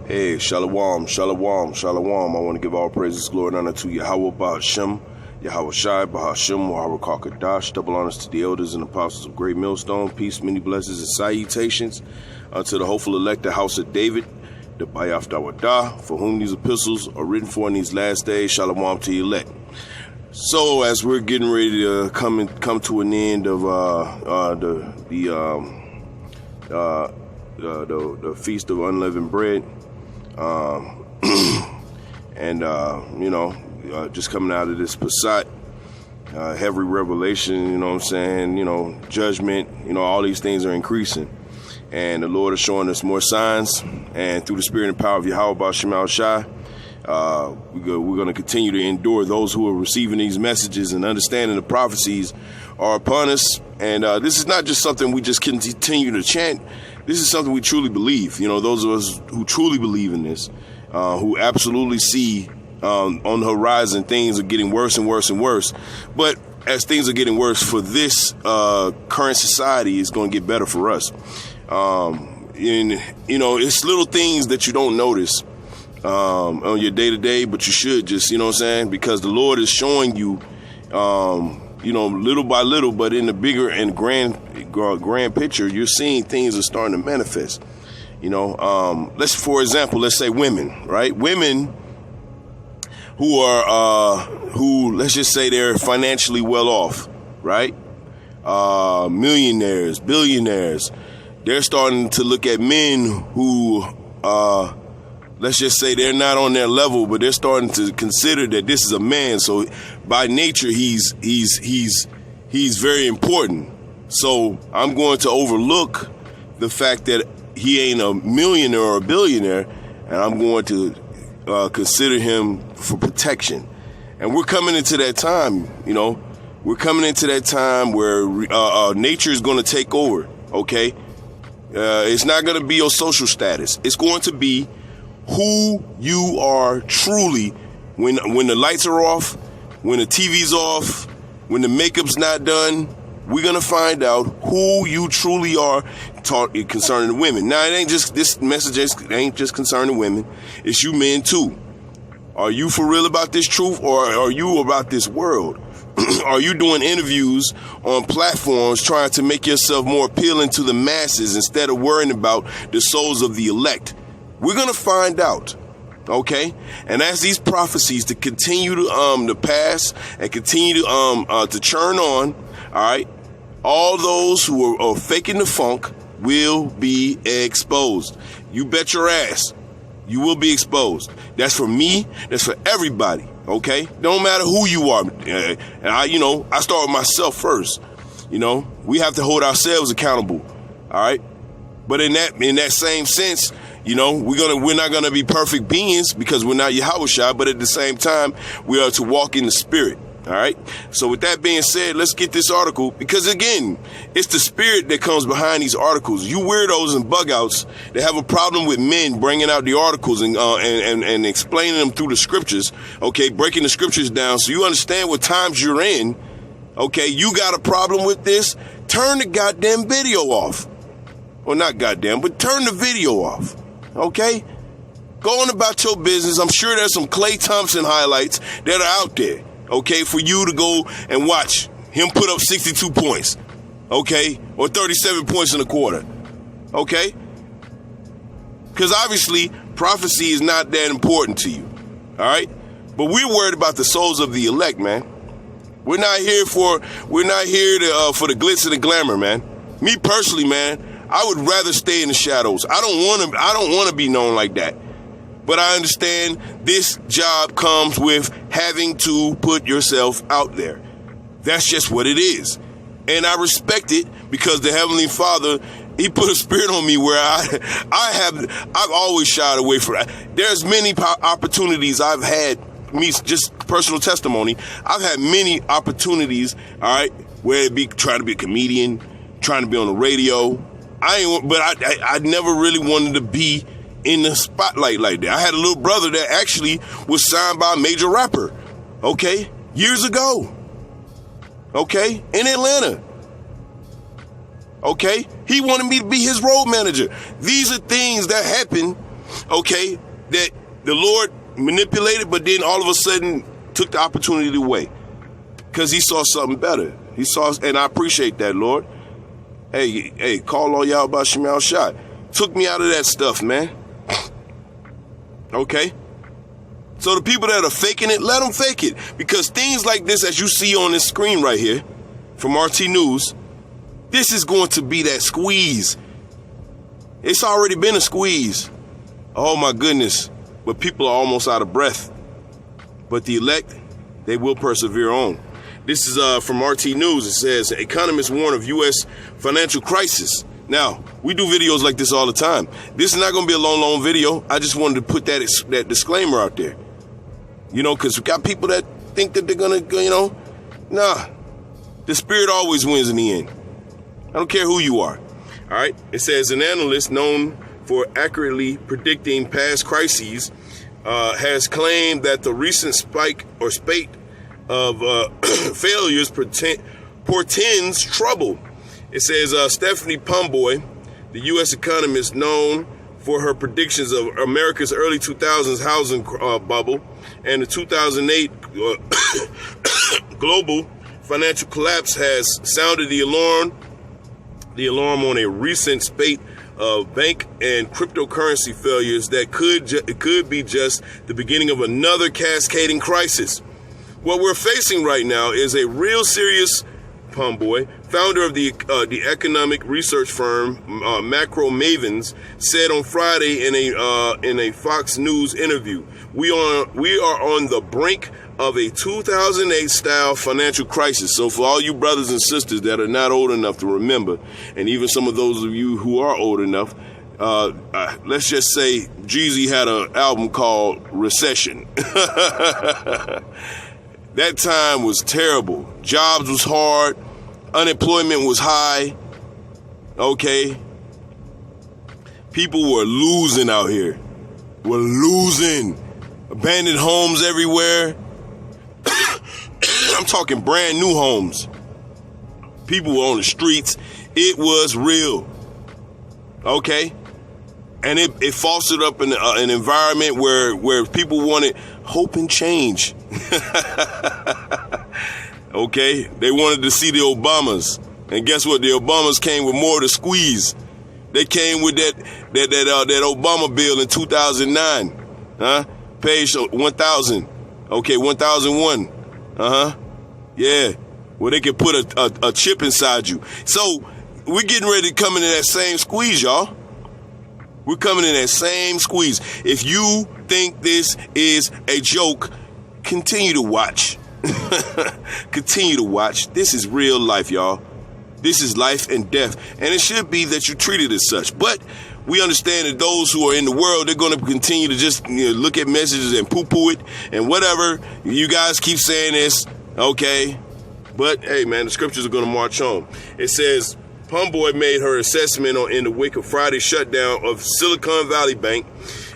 Hey, shalom, shalom, shalom. I want to give all praises, glory, and honor to Yahweh Bahashem, Yahweh Shai, Bahashem, Yahweh Kakadash. Double honors to the elders and apostles of Great Millstone. Peace, many blessings, and salutations unto the hopeful elect, the house of David, the Bayaf Dawadah, for whom these epistles are written for in these last days. Shalom to the elect. So, as we're getting ready to come to an end of the Feast of Unleavened Bread, just coming out of this Passat, heavy revelation, judgment, all these things are increasing. And the Lord is showing us more signs. And through the spirit and power of Yahweh Ba'Shem Shai, we're going to continue to endure. Those who are receiving these messages and understanding the prophecies are upon us. And this is not just something we just continue to chant. This is something we truly believe. Those of us who truly believe in this, who absolutely see on the horizon things are getting worse and worse and worse. But as things are getting worse for this current society, it's going to get better for us. It's little things that you don't notice on your day-to-day, but you should just, because the Lord is showing you, little by little, but in the bigger and grand picture, you're seeing things are starting to manifest. For example, let's say women, right? Women who let's just say they're financially well off, right? Millionaires, billionaires. They're starting to look at men who, let's just say they're not on their level, but they're starting to consider that this is a man. So by nature, he's very important. So I'm going to overlook the fact that he ain't a millionaire or a billionaire, and I'm going to consider him for protection. And we're coming into that time, we're coming into that time where nature is going to take over, okay? It's not going to be your social status. It's going to be who you are truly when the lights are off, when the TV's off, when the makeup's not done. We're going to find out who you truly are concerning the women. Now, this message ain't just concerning women. It's you men too. Are you for real about this truth, or are you about this world? Are you doing interviews on platforms trying to make yourself more appealing to the masses instead of worrying about the souls of the elect? We're going to find out, okay? And as these prophecies to continue to pass and continue to churn on, all right, all those who are faking the funk will be exposed. You bet your ass. You will be exposed. That's for me. That's for everybody. Okay? Don't matter who you are. And I start with myself first. We have to hold ourselves accountable. All right? But in that same sense, we're not gonna be perfect beings because we're not Yahushua, but at the same time, we are to walk in the spirit. All right. So with that being said, let's get this article, because again, it's the spirit that comes behind these articles. You weirdos and bug outs that have a problem with men bringing out the articles and explaining them through the scriptures. Okay. Breaking the scriptures down so you understand what times you're in. Okay. You got a problem with this? Turn the goddamn video off. Well, not goddamn, but turn the video off. Okay. Go on about your business. I'm sure there's some Klay Thompson highlights that are out there. Okay, for you to go and watch him put up 62 points, okay, or 37 points in a quarter, okay? Because obviously prophecy is not that important to you, all right? But we're worried about the souls of the elect, man. We're not here for the glitz and the glamour, man. Me personally, man, I would rather stay in the shadows. I don't want to be known like that. But I understand this job comes with having to put yourself out there. That's just what it is. And I respect it because the Heavenly Father, He put a spirit on me where I've always shied away from it. There's many opportunities I've had, me just personal testimony. I've had many opportunities, all right, where it be trying to be a comedian, trying to be on the radio. I never really wanted to be in the spotlight like that. I had a little brother that actually was signed by a major rapper, okay, years ago, okay, in Atlanta, okay. He wanted me to be his road manager. These are things that happen okay, that the Lord manipulated, but then all of a sudden took the opportunity away because he saw something better. He saw, and I appreciate that, Lord. Hey, call all y'all about Shemal Shot. Took me out of that stuff, man. Okay? So the people that are faking it, let them fake it. Because things like this, as you see on this screen right here, from RT News, this is going to be that squeeze. It's already been a squeeze. Oh my goodness. But people are almost out of breath. But the elect, they will persevere on. This is from RT News. It says, economists warn of U.S. financial crisis. Now, we do videos like this all the time. This is not going to be a long video. I just wanted to put that disclaimer out there. You know, because we got people that think that they're going to, nah. The spirit always wins in the end. I don't care who you are. All right. It says an analyst known for accurately predicting past crises has claimed that the recent spate of failures portends trouble. It says Stephanie Pomboy, the U.S. economist known for her predictions of America's early 2000s housing bubble and the 2008 global financial collapse, has sounded the alarm on a recent spate of bank and cryptocurrency failures that could be just the beginning of another cascading crisis. What we're facing right now is a real serious. Pomboy, founder of the economic research firm Macro Mavens, said on Friday in a Fox News interview, we are on the brink of a 2008 style financial crisis. So for all you brothers and sisters that are not old enough to remember, and even some of those of you who are old enough, let's just say Jeezy had an album called Recession. That time was terrible. Jobs was hard. Unemployment was high. Okay. People were losing out here. Were losing. Abandoned homes everywhere. I'm talking brand new homes. People were on the streets. It was real. Okay. And it fostered up an environment where people wanted hope and change. Okay, they wanted to see the Obamas, and guess what? The Obamas came with more to squeeze. They came with that Obama bill in 2009, page 1000, okay, 1001, yeah, where they could put a chip inside you. So we're getting ready to come into that same squeeze, y'all. We're coming in that same squeeze. If you think this is a joke, continue to watch. Continue to watch. This is real life, y'all. This is life and death. And it should be that you treat it as such. But we understand that those who are in the world, they're going to continue to just look at messages and poo-poo it and whatever. You guys keep saying this, okay? But, hey, man, the scriptures are going to march on. It says, Pomboy made her assessment in the wake of Friday's shutdown of Silicon Valley Bank.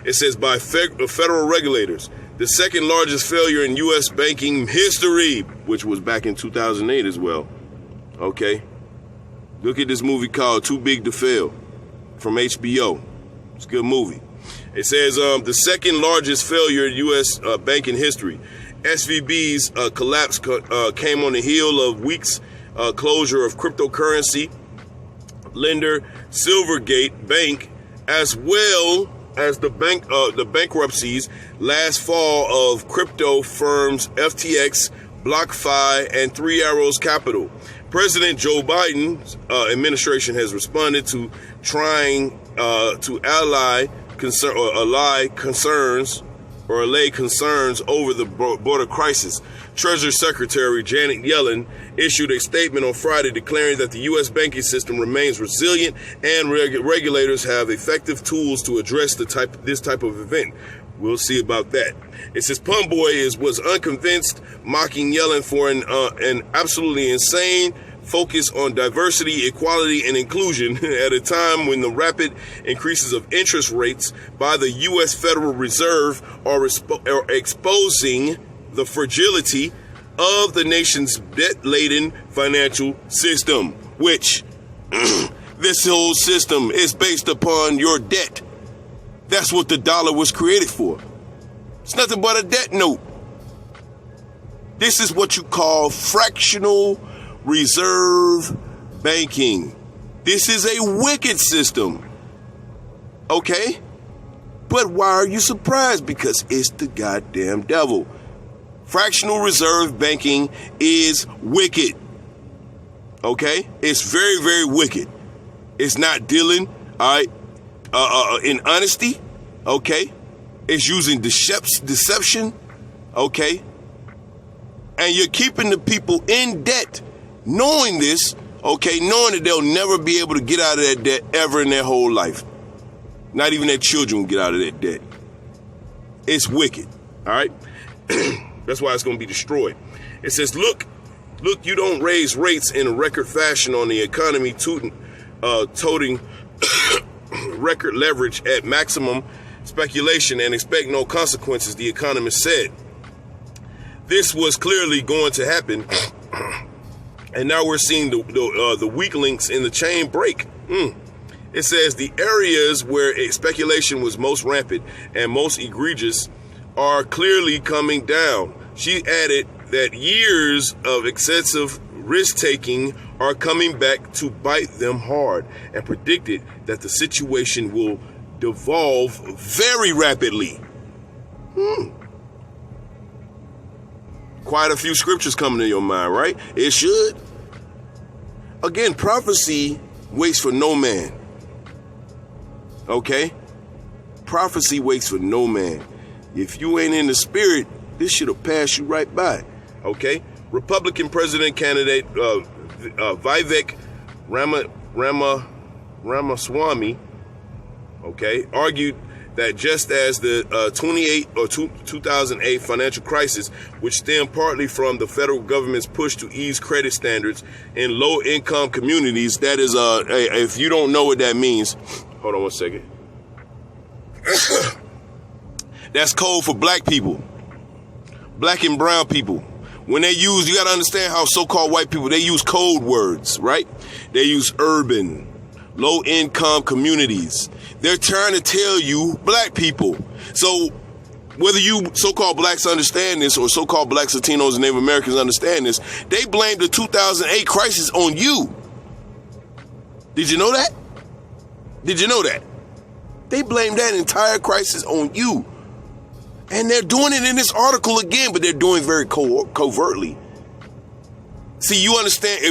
It says by federal regulators, the second largest failure in U.S. banking history, which was back in 2008 as well. Okay. Look at this movie called Too Big to Fail from HBO. It's a good movie. It says the second largest failure in U.S. banking history. SVB's collapse came on the heel of weeks closure of cryptocurrency lender Silvergate Bank, as well as the bankruptcies last fall of crypto firms FTX, BlockFi, and Three Arrows Capital. President Joe Biden's administration has responded to trying to allay concerns over the border crisis. Treasury Secretary Janet Yellen issued a statement on Friday declaring that the U.S. banking system remains resilient and regulators have effective tools to address this type of event. We'll see about that. It says Pomboy was unconvinced, mocking Yellen for an absolutely insane focus on diversity, equality, and inclusion at a time when the rapid increases of interest rates by the U.S. Federal Reserve are exposing the fragility of the nation's debt-laden financial system, which this whole system is based upon your debt. That's what the dollar was created for. It's nothing but a debt note. This is what you call fractional reserve banking. This is a wicked system. Okay? But why are you surprised? Because it's the goddamn devil. Fractional reserve banking is wicked. Okay? It's very, very wicked. It's not dealing, all right, in honesty. Okay? It's using deception. Okay? And you're keeping the people in debt, knowing this, okay, knowing that they'll never be able to get out of that debt ever in their whole life. Not even their children will get out of that debt. It's wicked, all right? That's why it's going to be destroyed. It says, look, you don't raise rates in a record fashion on the economy, toting record leverage at maximum speculation and expect no consequences, the economist said. This was clearly going to happen, and now we're seeing the weak links in the chain break. It says the areas where speculation was most rampant and most egregious are clearly coming down. She added that years of excessive risk-taking are coming back to bite them hard, and predicted that the situation will devolve very rapidly. Quite a few scriptures coming to your mind, right? It should. Again, prophecy waits for no man. Okay? Prophecy waits for no man. If you ain't in the spirit, this should have passed you right by. Okay? Republican president candidate Vivek Ramaswamy, okay, argued that just as the 2008 financial crisis, which stemmed partly from the federal government's push to ease credit standards in low-income communities, that is, if you don't know what that means, hold on one second. That's code for black people, black and brown people. When they use, you got to understand how so-called white people, they use code words, right? They use urban, low-income communities. They're trying to tell you black people. So whether you so-called blacks understand this or so-called blacks, Latinos, and Native Americans understand this, they blame the 2008 crisis on you. Did you know that? Did you know that? They blame that entire crisis on you. And they're doing it in this article again, but they're doing it very covertly. See, you understand,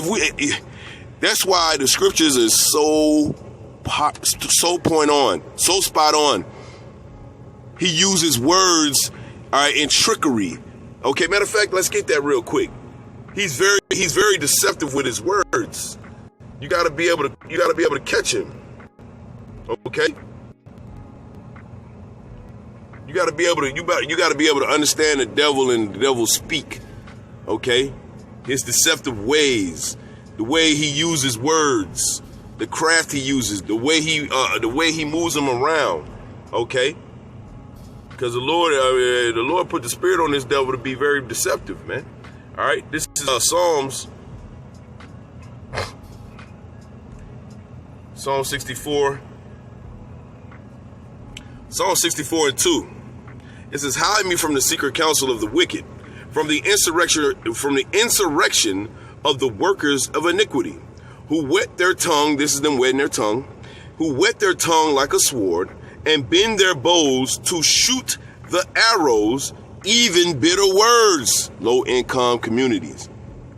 that's why the scriptures are so point on, so spot on. He uses words, all right, in trickery. Okay, matter of fact, let's get that real quick. He's very deceptive with his words. You got to be able to catch him. Okay? You got to be able to understand the devil and the devil speak. Okay? His deceptive ways, the way he uses words, the craft he uses, the way he moves them around. Okay? Because the Lord put the spirit on this devil to be very deceptive, man. All right? This is Psalm 64. Psalm 64 and 2. It says, hide me from the secret counsel of the wicked, from the insurrection of the workers of iniquity, who wet their tongue, this is them wetting their tongue, who wet their tongue like a sword, and bend their bows to shoot the arrows, even bitter words. Low-income communities,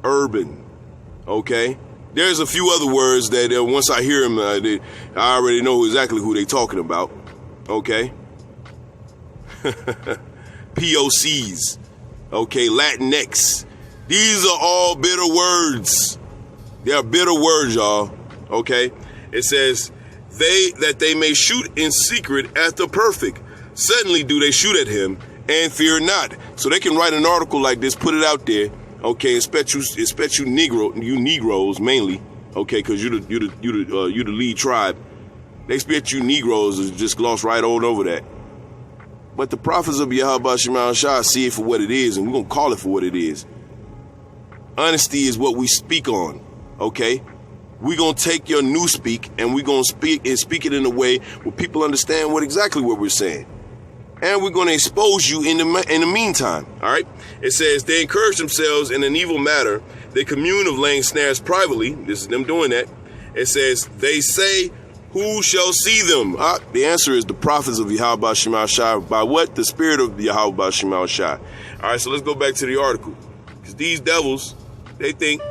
urban, okay? There's a few other words that once I hear them, I already know exactly who they're talking about. Okay. POCs. Okay. Latinx. These are all bitter words. They are bitter words, y'all. Okay. It says that they may shoot in secret at the perfect. Suddenly do they shoot at him and fear not. So they can write an article like this, put it out there. Okay. Expect you Negroes mainly. Okay. Cause you're the lead tribe. They expect you Negroes to just gloss right on over that. But the prophets of Yahweh Shema Shah see it for what it is, and we're going to call it for what it is. Honesty is what we speak on, okay? we're going to take your new speak and we're going to speak it in a way where people understand exactly what we're saying. And we're going to expose you in the meantime. All right. It says they encourage themselves in an evil matter. They commune of laying snares privately. This is them doing that. It says they say, who shall see them? The answer is the prophets of Yahweh Shema Shai. By what? The spirit of Yahweh Shema Shai. All right. So let's go back to the article. Because these devils, they think,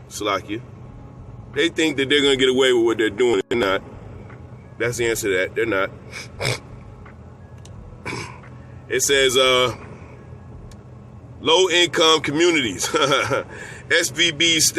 Salakia, they think that they're going to get away with what they're doing. They're not. That's the answer to that. They're not. It says, low-income communities. SVB's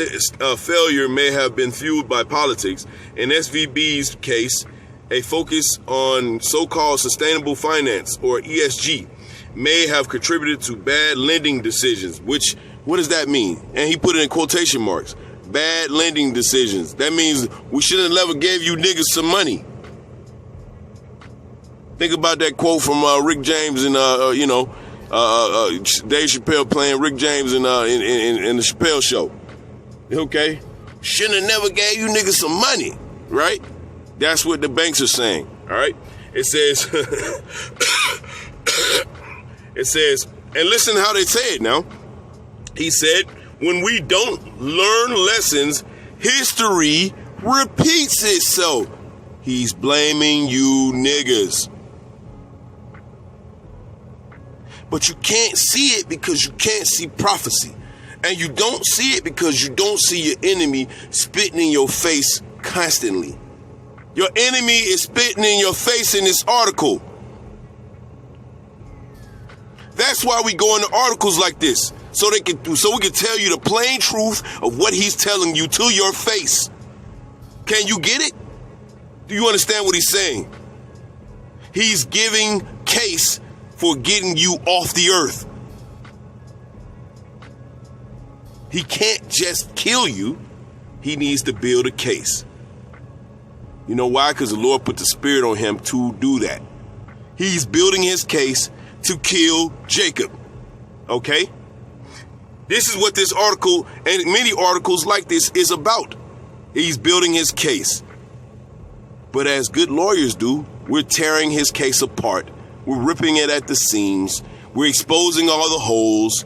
failure may have been fueled by politics. In SVB's case, a focus on so-called sustainable finance, or ESG, may have contributed to bad lending decisions, which, what does that mean? And he put it in quotation marks. Bad lending decisions. That means we should have never gave you niggas some money. Think about that quote from Rick James and Dave Chappelle playing Rick James in the Chappelle show. Okay, shouldn't have never gave you niggas some money, right? That's what the banks are saying. All right, it says, and listen how they say it now. He said, when we don't learn lessons, history repeats itself. He's blaming you niggas. But you can't see it because you can't see prophecy. And you don't see it because you don't see your enemy spitting in your face constantly. Your enemy is spitting in your face in this article. That's why we go into articles like this. So we can tell you the plain truth of what he's telling you to your face. Can you get it? Do you understand what he's saying? He's giving case for getting you off the earth. He can't just kill you. He needs to build a case. You know why? Because the Lord put the spirit on him to do that. He's building his case to kill Jacob. Okay? This is what this article and many articles like this is about. He's building his case. But as good lawyers do, we're tearing his case apart. We're ripping it at the seams. We're exposing all the holes.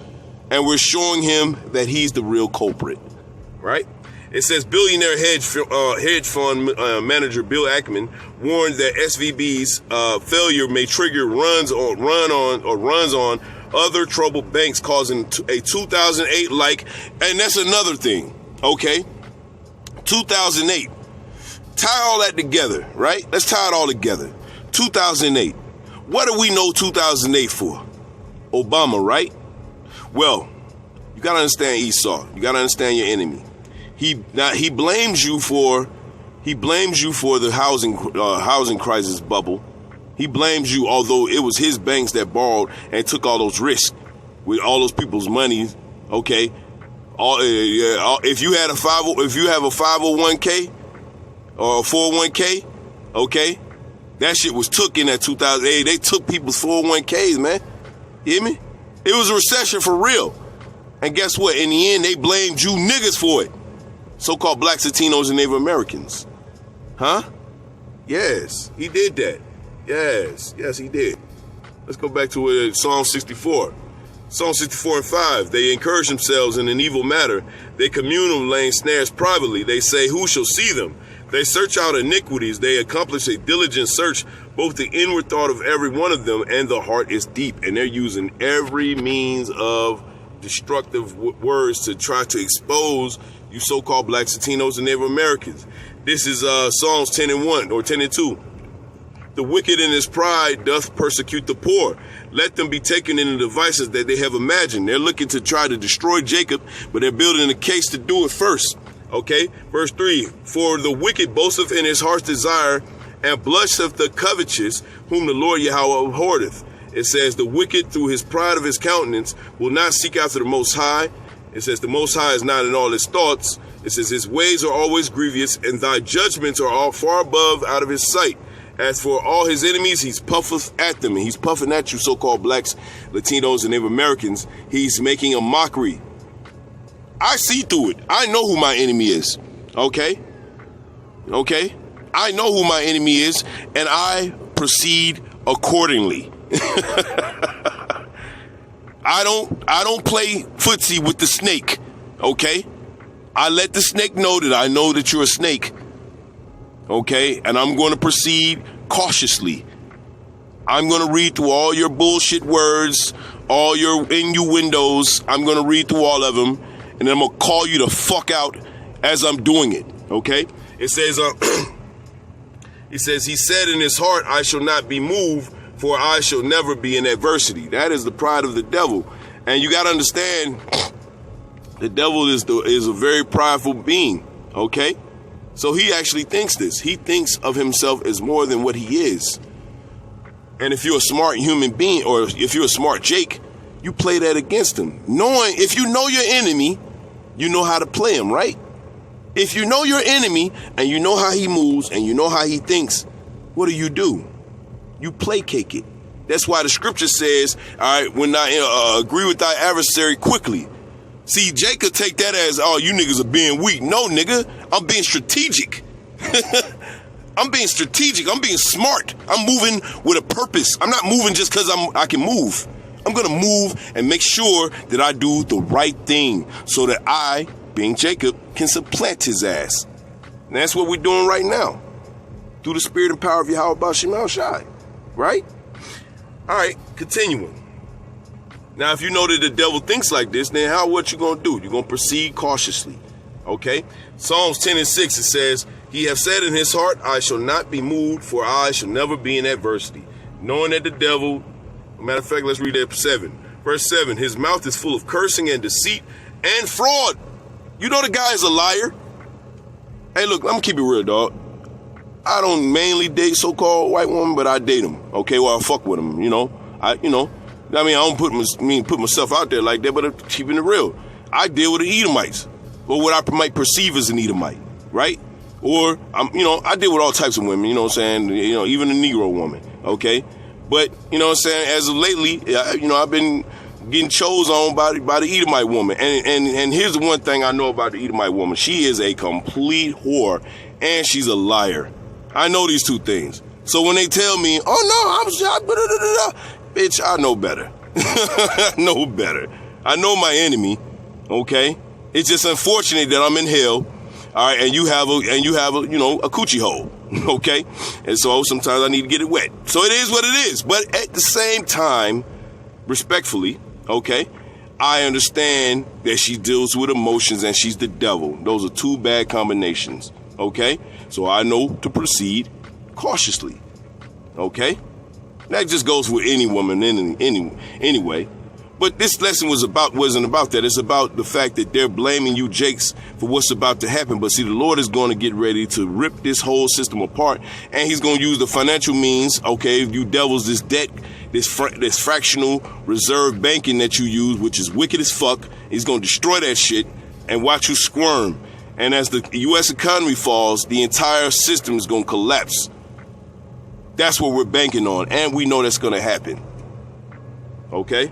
And we're showing him that he's the real culprit. Right? It says billionaire hedge fund manager Bill Ackman warned that SVB's failure may trigger runs on other troubled banks, causing a 2008 and that's another thing. Okay? 2008. Tie all that together, right? Let's tie it all together. 2008. What do we know 2008 for? Obama, right? Well, you got to understand Esau. You got to understand your enemy. He blames you for the housing crisis bubble. He blames you, although it was his banks that borrowed and took all those risks with all those people's money. Okay, if you have a 501k or a 401k, okay, that shit was took in that 2008. They took people's 401ks, man. You hear me? It was a recession for real. And guess what? In the end, they blamed you niggas for it. So-called blacks, Latinos, and Native Americans. Huh? Yes, he did that. Yes, he did. Let's go back to Psalm 64. Psalm 64 and 5. They encourage themselves in an evil matter. They commune of laying snares privately. They say, who shall see them? They search out iniquities. They accomplish a diligent search, both the inward thought of every one of them and the heart is deep. And they're using every means of destructive words to try to expose you so-called blacks, Latinos, and Native Americans. This is Psalms 10 and 1 or 10 and 2. The wicked in his pride doth persecute the poor. Let them be taken in the devices that they have imagined. They're looking to try to destroy Jacob, but they're building a case to do it first. Okay, verse 3, for the wicked boasteth in his heart's desire, and blusheth the covetous, whom the Lord Yahweh abhorreth. It says, the wicked through his pride of his countenance will not seek after the Most High. It says, the Most High is not in all his thoughts. It says, his ways are always grievous, and thy judgments are all far above out of his sight. As for all his enemies, he's puffeth at them. And he's puffing at you, so-called blacks, Latinos, and Native Americans. He's making a mockery I see through it. I know who my enemy is. Okay? Okay? I know who my enemy is, and I proceed accordingly. I don't play footsie with the snake. Okay? I let the snake know that I know that you're a snake. Okay? And I'm going to proceed cautiously. I'm going to read through all your bullshit words, all your innuendos. I'm going to read through all of them, and then I'm going to call you the fuck out as I'm doing it. Okay? It says, he says, he said in his heart, I shall not be moved, for I shall never be in adversity. That is the pride of the devil. And you got to understand, the devil is a very prideful being. Okay? So he actually thinks this. He thinks of himself as more than what he is. And if you're a smart human being, or if you're a smart Jake, you play that against him. Knowing, if you know your enemy, you know how to play him, right? If you know your enemy and you know how he moves and you know how he thinks, what do? You placate it. That's why the scripture says, all right, when I agree with thy adversary quickly. See, Jake could take that as, oh, you niggas are being weak. No, nigga, I'm being strategic. I'm being strategic. I'm being smart. I'm moving with a purpose. I'm not moving just because I can move. I'm going to move and make sure that I do the right thing so that I, being Jacob, can supplant his ass. And that's what we're doing right now. Through the spirit and power of Yahweh Bashim Shai. Right? All right, continuing. Now, if you know that the devil thinks like this, then what you going to do? You're going to proceed cautiously. Okay? Psalms 10 and 6, it says, he hath said in his heart, I shall not be moved, for I shall never be in adversity. Knowing that the devil, matter of fact, let's read that 7. Verse 7, his mouth is full of cursing and deceit and fraud. You know the guy is a liar. Hey, look, I'm going to keep it real, dog. I don't mainly date so-called white women, but I date them. Okay, well, I fuck with them, I don't put myself out there like that, but I'm keeping it real. I deal with the Edomites, or what I might perceive as an Edomite, right? Or, I deal with all types of women, even a Negro woman, okay? But, as of lately, I've been getting chose on by the Edomite woman. And here's the one thing I know about the Edomite woman. She is a complete whore, and she's a liar. I know these two things. So when they tell me, oh, no, bitch, I know better. I know better. I know my enemy, okay? It's just unfortunate that I'm in hell. All right, and you have a coochie hole, okay? And so sometimes I need to get it wet. So it is what it is. But at the same time, respectfully, okay, I understand that she deals with emotions and she's the devil. Those are two bad combinations, okay? So I know to proceed cautiously, okay? That just goes with any woman anyway. But this lesson wasn't about that. It's about the fact that they're blaming you, Jakes, for what's about to happen. But see, the Lord is going to get ready to rip this whole system apart, and he's going to use the financial means, okay, you devils, this debt, this fractional reserve banking that you use, which is wicked as fuck. He's going to destroy that shit and watch you squirm. And as the U.S. economy falls, the entire system is going to collapse. That's what we're banking on, and we know that's going to happen. Okay?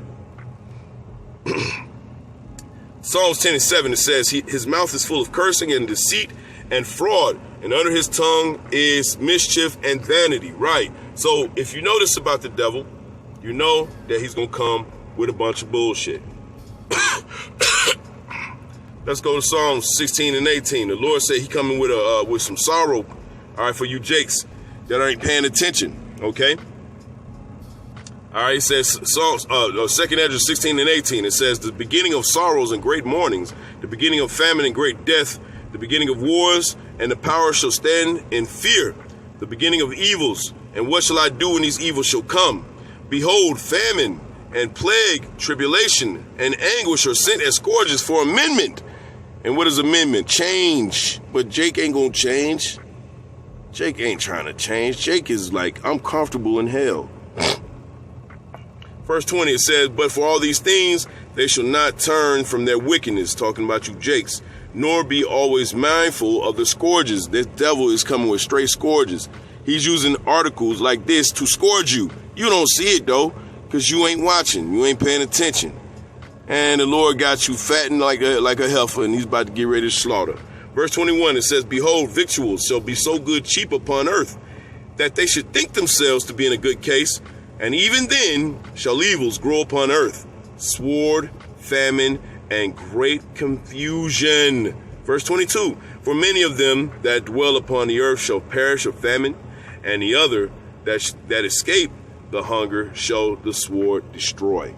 Psalms 10 and 7, it says, his mouth is full of cursing and deceit and fraud, and under his tongue is mischief and vanity. Right. So if you know this about the devil, you know that he's going to come with a bunch of bullshit. Let's go to Psalms 16 and 18. The Lord said he coming with some sorrow, all right, for you Jakes that ain't paying attention, okay? All right, it says, 2nd Ezra 16 and 18, it says, the beginning of sorrows and great mournings, the beginning of famine and great death, the beginning of wars, and the power shall stand in fear, the beginning of evils, and what shall I do when these evils shall come? Behold, famine and plague, tribulation, and anguish are sent as scourges for amendment. And what is amendment? Change. But Jake ain't gonna change. Jake ain't trying to change. Jake is like, I'm comfortable in hell. Verse 20, it says, but for all these things, they shall not turn from their wickedness, talking about you Jakes, nor be always mindful of the scourges. This devil is coming with straight scourges. He's using articles like this to scourge you. You don't see it, though, because you ain't watching. You ain't paying attention. And the Lord got you fattened like a heifer, and he's about to get ready to slaughter. Verse 21, it says, behold, victuals shall be so good cheap upon earth, that they should think themselves to be in a good case, and even then shall evils grow upon earth, sword, famine, and great confusion. Verse 22, for many of them that dwell upon the earth shall perish of famine, and the other that escape the hunger shall the sword destroy.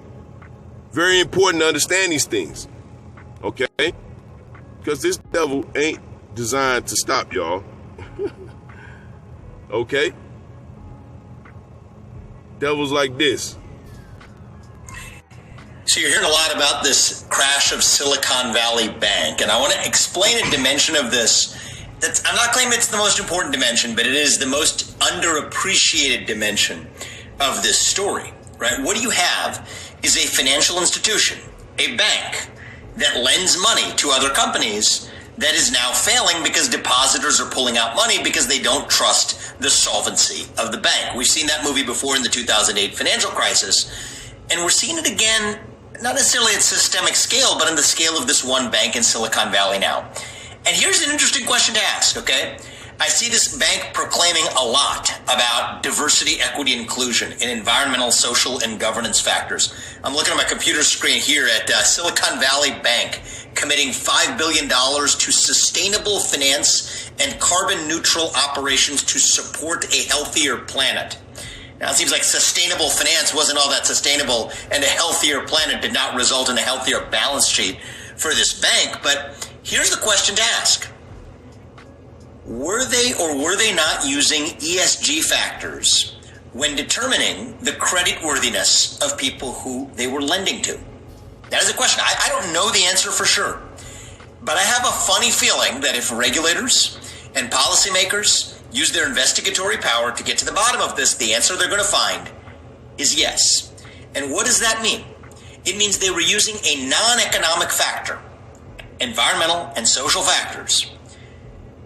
Very important to understand these things, okay? Because this devil ain't designed to stop y'all. Okay? Devils like this. So you're hearing a lot about this crash of Silicon Valley Bank, and I want to explain a dimension of this. I'm not claiming it's the most important dimension, but it is the most underappreciated dimension of this story, right? What you have is a financial institution, a bank, that lends money to other companies that is now failing because depositors are pulling out money because they don't trust the solvency of the bank. We've seen that movie before in the 2008 financial crisis, and we're seeing it again, not necessarily at systemic scale, but in the scale of this one bank in Silicon Valley now. And here's an interesting question to ask, okay? I see this bank proclaiming a lot about diversity, equity, inclusion in environmental, social, and governance factors. I'm looking at my computer screen here at Silicon Valley Bank committing $5 billion to sustainable finance and carbon neutral operations to support a healthier planet. Now, it seems like sustainable finance wasn't all that sustainable, and a healthier planet did not result in a healthier balance sheet for this bank. But here's the question to ask. Were they or were they not using ESG factors when determining the creditworthiness of people who they were lending to? That is a question. I don't know the answer for sure, but I have a funny feeling that if regulators and policymakers use their investigatory power to get to the bottom of this, the answer they're going to find is yes. And what does that mean? It means they were using a non-economic factor, environmental and social factors,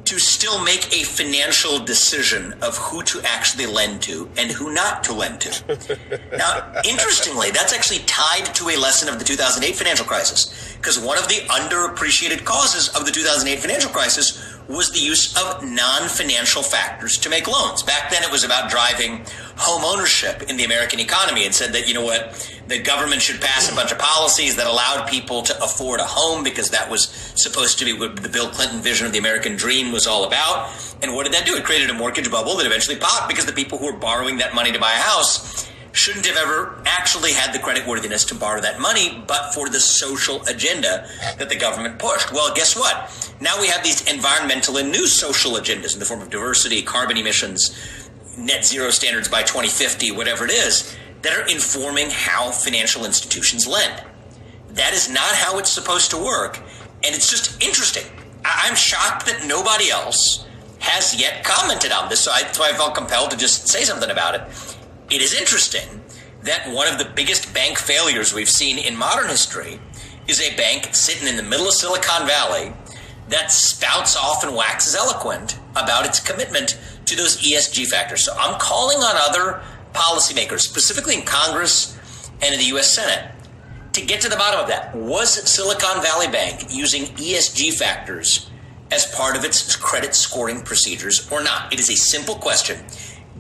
to still make a financial decision of who to actually lend to and who not to lend to. Now, interestingly, that's actually tied to a lesson of the 2008 financial crisis, because one of the underappreciated causes of the 2008 financial crisis was the use of non-financial factors to make loans. Back then, it was about driving home ownership in the American economy and said that, you know what, the government should pass a bunch of policies that allowed people to afford a home because that was supposed to be what the Bill Clinton vision of the American dream was all about. And what did that do? It created a mortgage bubble that eventually popped because the people who were borrowing that money to buy a house shouldn't have ever actually had the creditworthiness to borrow that money, but for the social agenda that the government pushed. Well, guess what? Now we have these environmental and new social agendas in the form of diversity, carbon emissions, net zero standards by 2050, whatever it is, that are informing how financial institutions lend. That is not how it's supposed to work, and it's just interesting. I'm shocked that nobody else has yet commented on this, so that's why I felt compelled to just say something about it. It is interesting that one of the biggest bank failures we've seen in modern history is a bank sitting in the middle of Silicon Valley that spouts off and waxes eloquent about its commitment to those ESG factors. So I'm calling on other policymakers, specifically in Congress and in the U.S. Senate, to get to the bottom of that. Was Silicon Valley Bank using ESG factors as part of its credit scoring procedures or not? It is a simple question.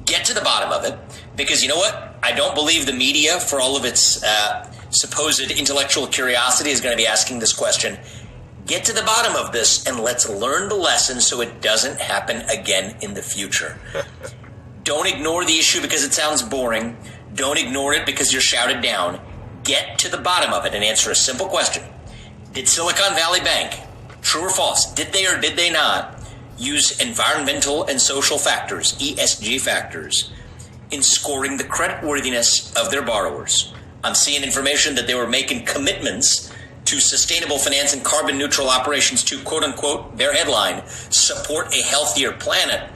Get to the bottom of it, because you know what? I don't believe the media, for all of its supposed intellectual curiosity, is going to be asking this question. Get to the bottom of this and let's learn the lesson so it doesn't happen again in the future. Don't ignore the issue because it sounds boring. Don't ignore it because you're shouted down. Get to the bottom of it and answer a simple question. Did Silicon Valley Bank, true or false, did they or did they not use environmental and social factors, ESG factors, in scoring the creditworthiness of their borrowers? I'm seeing information that they were making commitments to sustainable finance and carbon neutral operations to, quote unquote, their headline, support a healthier planet.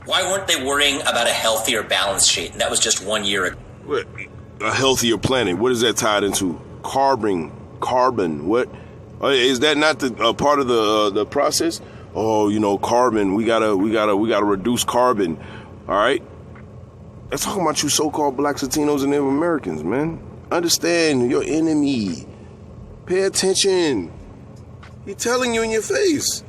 Why weren't they worrying about a healthier balance sheet? And that was just 1 year ago. What? A healthier planet. What is that tied into? Carbon. What? Is that not the part of the process? Oh, you know, carbon. We gotta reduce carbon. All right. Let's talk about you so-called blacks, Latinos, and Native Americans, man. Understand your enemy. Pay attention. He's telling you in your face.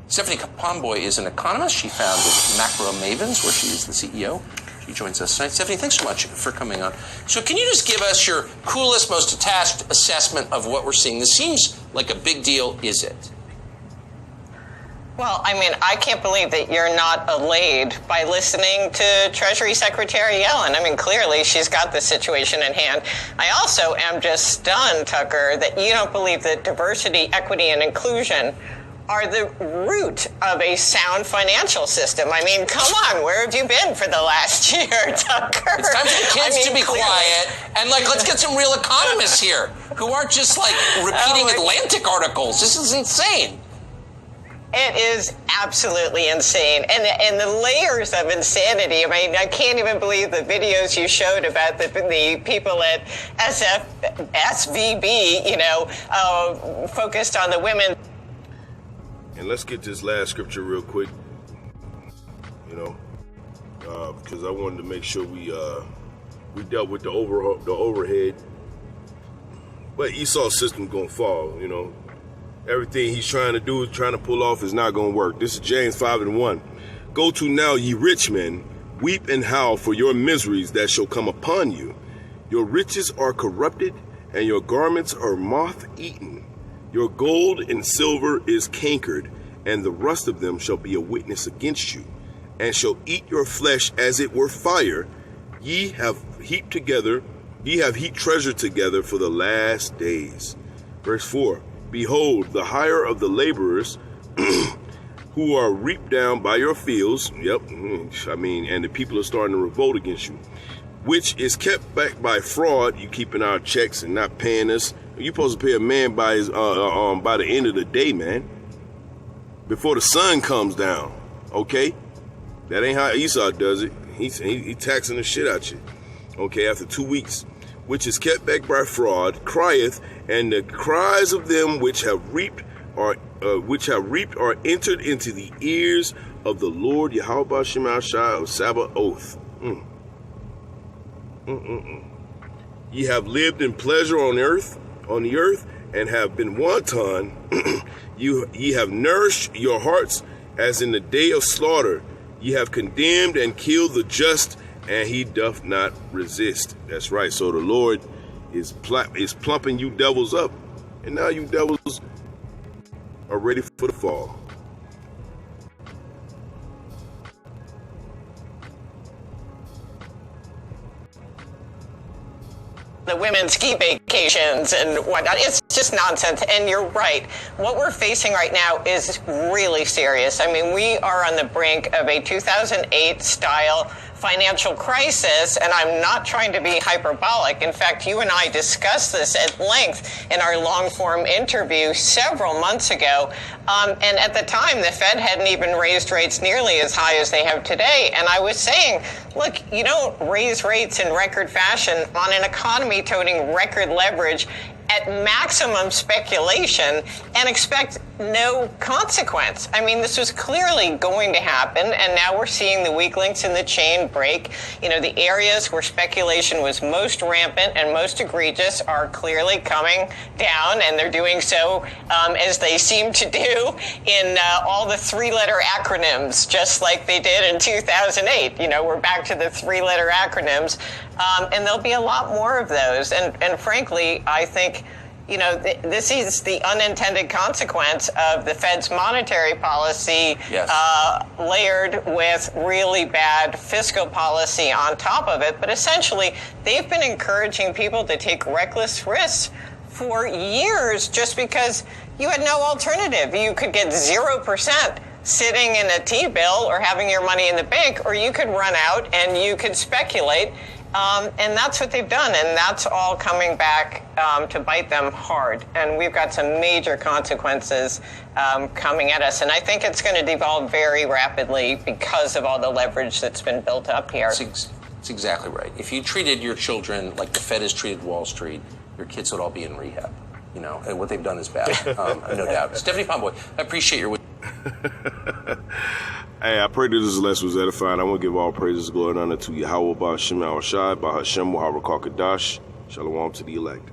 Stephanie Pomboy is an economist. She founded Macro Mavens, where she is the CEO. She joins us tonight. Stephanie, thanks so much for coming on. So can you just give us your coolest, most detached assessment of what we're seeing? This seems like a big deal, is it? Well, I mean, I can't believe that you're not allayed by listening to Treasury Secretary Yellen. I mean, clearly she's got the situation in hand. I also am just stunned, Tucker, that you don't believe that diversity, equity, and inclusion are the root of a sound financial system. I mean, come on, where have you been for the last year, Tucker? It's time for the kids to be quiet, and, let's get some real economists here who aren't just, repeating Atlantic articles. This is insane. It is absolutely insane. And the layers of insanity, I mean, I can't even believe the videos you showed about the people at SVB, focused on the women. And let's get this last scripture real quick, because I wanted to make sure we dealt with the overhead. But Esau's system gonna fall, Everything he's trying to do, trying to pull off, is not gonna work. This is James 5:1. Go to now, ye rich men, weep and howl for your miseries that shall come upon you. Your riches are corrupted, and your garments are moth-eaten. Your gold and silver is cankered, and the rust of them shall be a witness against you, and shall eat your flesh as it were fire. Ye have heaped treasure together for the last days. Verse 4, behold, the hire of the laborers who are reaped down by your fields, and the people are starting to revolt against you, which is kept back by fraud. You keeping our checks and not paying us. You're supposed to pay a man by his by the end of the day, man. Before the sun comes down, okay? That ain't how Esau does it. He taxing the shit out you, okay? After 2 weeks, which is kept back by fraud, crieth, and the cries of them which have reaped are entered into the ears of the Lord Yahweh Shema Shai of Sabaoth. Ye have lived in pleasure on the earth, and have been wanton. Ye have nourished your hearts as in the day of slaughter. Ye have condemned and killed the just, and he doth not resist. That's right. So the Lord is plumping you devils up, and now you devils are ready for the fall. The women's ski vacations and whatnot. It's just nonsense. And you're right. What we're facing right now is really serious. I mean, we are on the brink of a 2008 style financial crisis, and I'm not trying to be hyperbolic. In fact, you and I discussed this at length in our long-form interview several months ago. And at the time, the Fed hadn't even raised rates nearly as high as they have today. And I was saying, look, you don't raise rates in record fashion on an economy toting record leverage at maximum speculation and expect no consequence. I mean, this was clearly going to happen, and now we're seeing the weak links in the chain break. The areas where speculation was most rampant and most egregious are clearly coming down, and they're doing so as they seem to do in all the three-letter acronyms, just like they did in 2008. We're back to the three-letter acronyms, and there'll be a lot more of those. And frankly, I think this is the unintended consequence of the Fed's monetary policy, yes, layered with really bad fiscal policy on top of it. But essentially, they've been encouraging people to take reckless risks for years just because you had no alternative. You could get 0% sitting in a T-bill or having your money in the bank, or you could run out and you could speculate. And that's what they've done, and that's all coming back to bite them hard. And we've got some major consequences coming at us. And I think it's going to devolve very rapidly because of all the leverage that's been built up here. That's exactly right. If you treated your children like the Fed has treated Wall Street, your kids would all be in rehab. And what they've done is bad, no doubt. Stephanie Pomboy, I appreciate your Hey, I pray that this lesson was edifying. I want to give all praises, glory, and honor to Yahweh, Ba'ashem, Al Shai, Bahashem, Muhammad Kakadash. Shalom to the elect.